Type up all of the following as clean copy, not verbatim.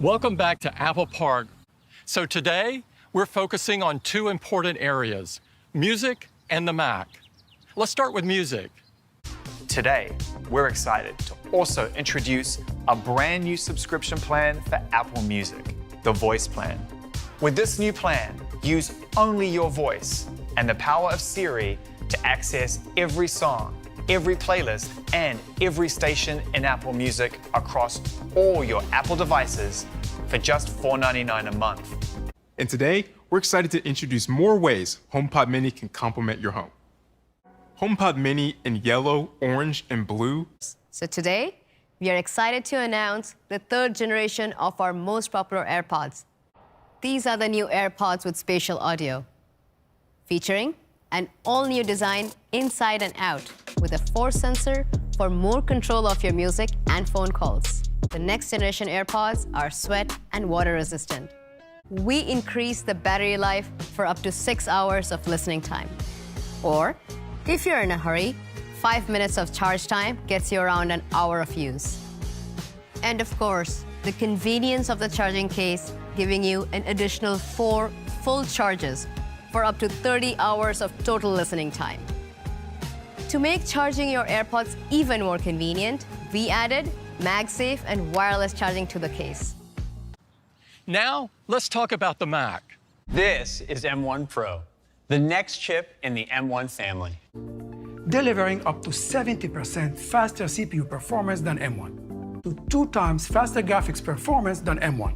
Welcome back to Apple Park. So today, we're focusing on two important areas, music and the Mac. Let's start with music. Today, we're excited to also introduce a brand new subscription plan for Apple Music, the Voice Plan. With this new plan, use only your voice and the power of Siri to access every song, every playlist, and every station in Apple Music across all your Apple devices for just $4.99 a month. And today, we're excited to introduce more ways HomePod Mini can complement your home. HomePod Mini in yellow, orange, and blue. So today, we are excited to announce the third generation of our most popular AirPods. These are the new AirPods with spatial audio, featuring an all-new design inside and out, with a force sensor for more control of your music and phone calls. The next generation AirPods are sweat and water resistant. We increase the battery life for up to 6 hours of listening time. Or, if you're in a hurry, 5 minutes of charge time gets you around an hour of use. And of course, the convenience of the charging case, giving you an additional 4 full charges for up to 30 hours of total listening time. To make charging your AirPods even more convenient, we added MagSafe and wireless charging to the case. Now, let's talk about the Mac. This is M1 Pro, the next chip in the M1 family. Delivering up to 70% faster CPU performance than M1, to 2 times faster graphics performance than M1.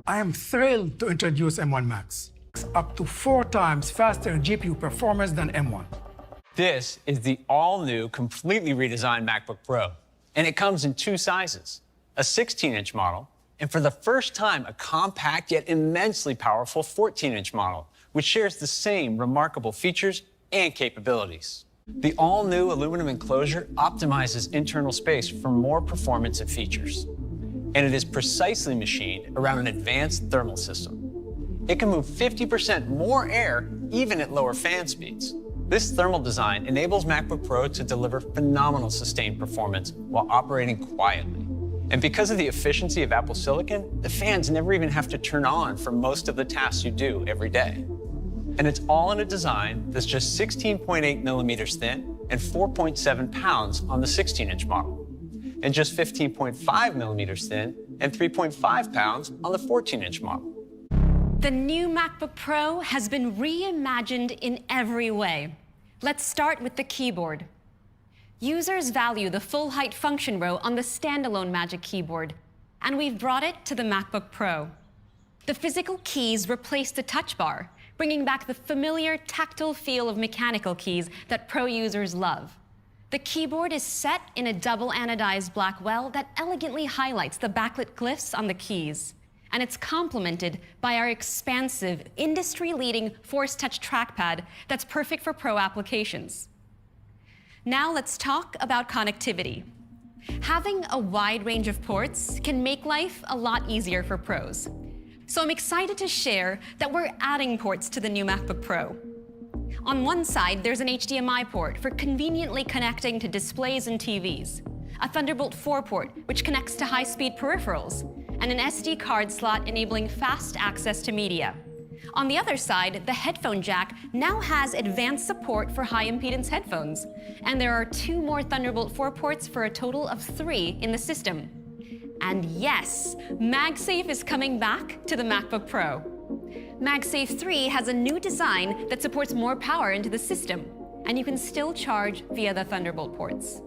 I am thrilled to introduce M1 Max, up to 4 times faster GPU performance than M1. This is the all-new, completely redesigned MacBook Pro, and it comes in 2 sizes, a 16-inch model, and for the first time, a compact yet immensely powerful 14-inch model, which shares the same remarkable features and capabilities. The all-new aluminum enclosure optimizes internal space for more performance and features, and it is precisely machined around an advanced thermal system. It can move 50% more air, even at lower fan speeds. This thermal design enables MacBook Pro to deliver phenomenal sustained performance while operating quietly. And because of the efficiency of Apple Silicon, the fans never even have to turn on for most of the tasks you do every day. And it's all in a design that's just 16.8 millimeters thin and 4.7 pounds on the 16-inch model, and just 15.5 millimeters thin and 3.5 pounds on the 14-inch model. The new MacBook Pro has been reimagined in every way. Let's start with the keyboard. Users value the full-height function row on the standalone Magic Keyboard, and we've brought it to the MacBook Pro. The physical keys replace the touch bar, bringing back the familiar tactile feel of mechanical keys that Pro users love. The keyboard is set in a double anodized black well that elegantly highlights the backlit glyphs on the keys. And it's complemented by our expansive, industry-leading Force Touch trackpad that's perfect for Pro applications. Now let's talk about connectivity. Having a wide range of ports can make life a lot easier for pros. So I'm excited to share that we're adding ports to the new MacBook Pro. On one side, there's an HDMI port for conveniently connecting to displays and TVs, a Thunderbolt 4 port, which connects to high-speed peripherals, and an SD card slot enabling fast access to media. On the other side, the headphone jack now has advanced support for high-impedance headphones, and there are 2 more Thunderbolt 4 ports for a total of 3 in the system. And yes, MagSafe is coming back to the MacBook Pro. MagSafe 3 has a new design that supports more power into the system, and you can still charge via the Thunderbolt ports.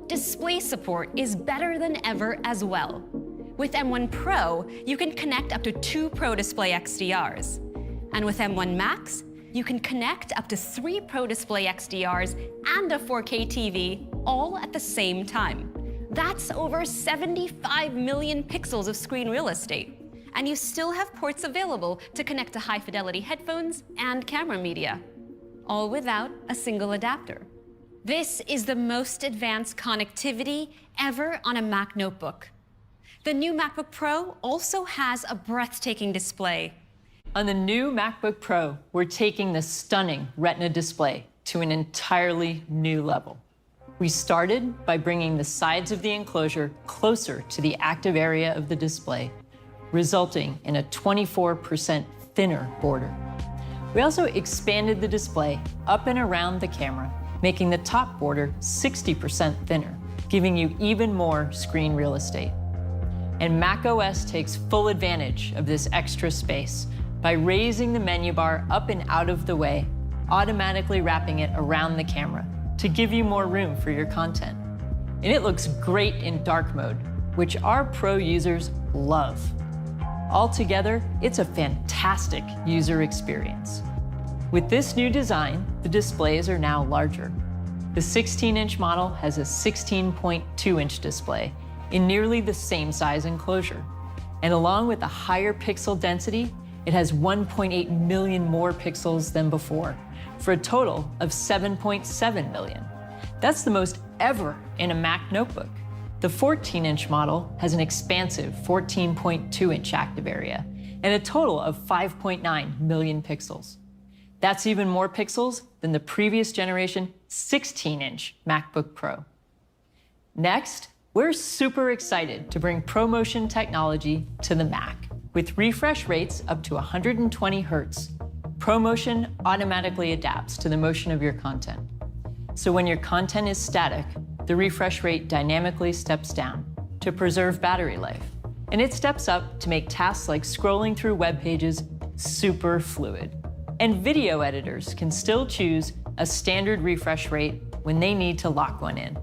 Display support is better than ever as well. With M1 Pro, you can connect up to 2 Pro Display XDRs. And with M1 Max, you can connect up to 3 Pro Display XDRs and a 4K TV all at the same time. That's over 75 million pixels of screen real estate. And you still have ports available to connect to high-fidelity headphones and camera media, all without a single adapter. This is the most advanced connectivity ever on a Mac notebook. The new MacBook Pro also has a breathtaking display. On the new MacBook Pro, we're taking the stunning Retina display to an entirely new level. We started by bringing the sides of the enclosure closer to the active area of the display. resulting in a 24% thinner border. We also expanded the display up and around the camera, making the top border 60% thinner, giving you even more screen real estate. And macOS takes full advantage of this extra space by raising the menu bar up and out of the way, automatically wrapping it around the camera to give you more room for your content. And it looks great in dark mode, which our Pro users love. Altogether, it's a fantastic user experience. With this new design, the displays are now larger. The 16-inch model has a 16.2-inch display in nearly the same size enclosure. And along with a higher pixel density, it has 1.8 million more pixels than before, for a total of 7.7 million. That's the most ever in a Mac notebook. The 14-inch model has an expansive 14.2-inch active area and a total of 5.9 million pixels. That's even more pixels than the previous generation 16-inch MacBook Pro. Next, we're super excited to bring ProMotion technology to the Mac. With refresh rates up to 120 Hertz, ProMotion automatically adapts to the motion of your content. So when your content is static, the refresh rate dynamically steps down to preserve battery life. And it steps up to make tasks like scrolling through web pages super fluid. And video editors can still choose a standard refresh rate when they need to lock one in.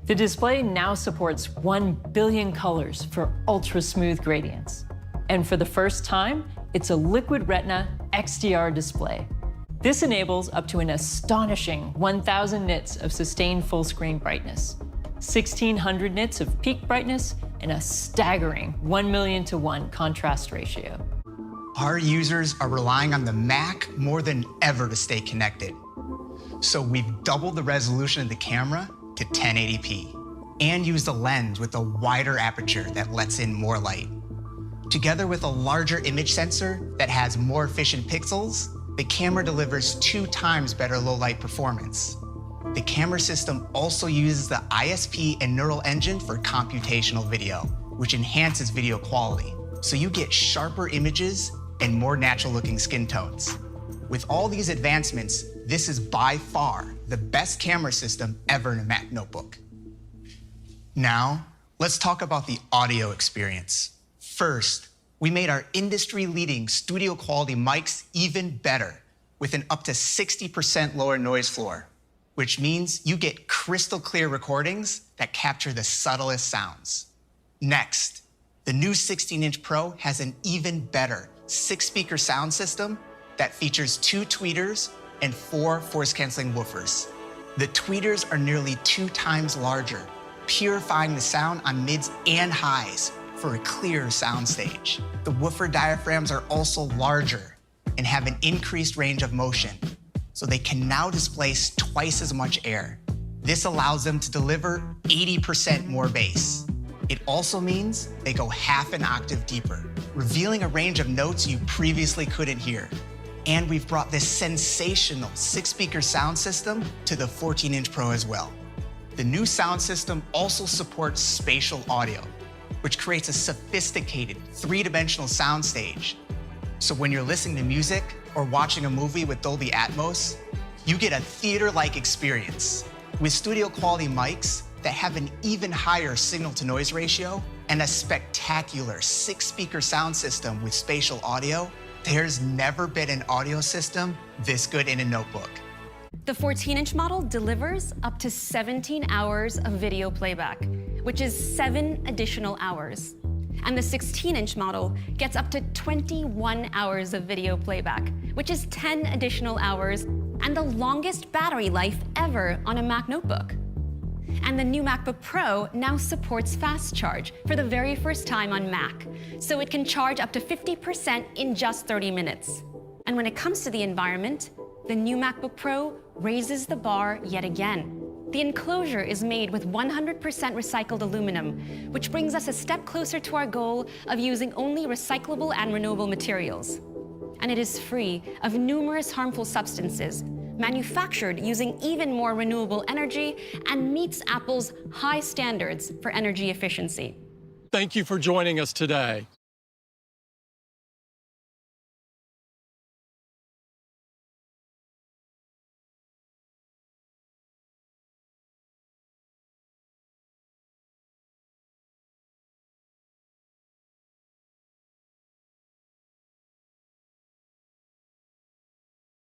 The display now supports 1 billion colors for ultra-smooth gradients. And for the first time, it's a Liquid Retina XDR display. This enables up to an astonishing 1,000 nits of sustained full-screen brightness, 1,600 nits of peak brightness, and a staggering 1,000,000:1 contrast ratio. Our users are relying on the Mac more than ever to stay connected. So we've doubled the resolution of the camera to 1080p and used a lens with a wider aperture that lets in more light. Together with a larger image sensor that has more efficient pixels, the camera delivers 2 times better low-light performance. The camera system also uses the ISP and neural engine for computational video, which enhances video quality. So you get sharper images and more natural-looking skin tones. With all these advancements, this is by far the best camera system ever in a Mac notebook. Now, let's talk about the audio experience. First, we made our industry-leading studio quality mics even better with an up to 60% lower noise floor, which means you get crystal clear recordings that capture the subtlest sounds. Next, the new 16-inch Pro has an even better 6-speaker sound system that features 2 tweeters and 4 voice-canceling woofers. The tweeters are nearly 2 times larger, purifying the sound on mids and highs for a clearer soundstage. The woofer diaphragms are also larger and have an increased range of motion, so they can now displace twice as much air. This allows them to deliver 80% more bass. It also means they go half an octave deeper, revealing a range of notes you previously couldn't hear. And we've brought this sensational 6-speaker sound system to the 14-inch Pro as well. The new sound system also supports spatial audio, which creates a sophisticated 3-dimensional soundstage. So when you're listening to music or watching a movie with Dolby Atmos, you get a theater-like experience. With studio quality mics that have an even higher signal-to-noise ratio and a spectacular 6-speaker sound system with spatial audio, there's never been an audio system this good in a notebook. The 14-inch model delivers up to 17 hours of video playback, which is 7 additional hours. And the 16-inch model gets up to 21 hours of video playback, which is 10 additional hours and the longest battery life ever on a Mac notebook. And the new MacBook Pro now supports fast charge for the very first time on Mac, so it can charge up to 50% in just 30 minutes. And when it comes to the environment, the new MacBook Pro raises the bar yet again. The enclosure is made with 100% recycled aluminum, which brings us a step closer to our goal of using only recyclable and renewable materials. And it is free of numerous harmful substances, manufactured using even more renewable energy, and meets Apple's high standards for energy efficiency. Thank you for joining us today.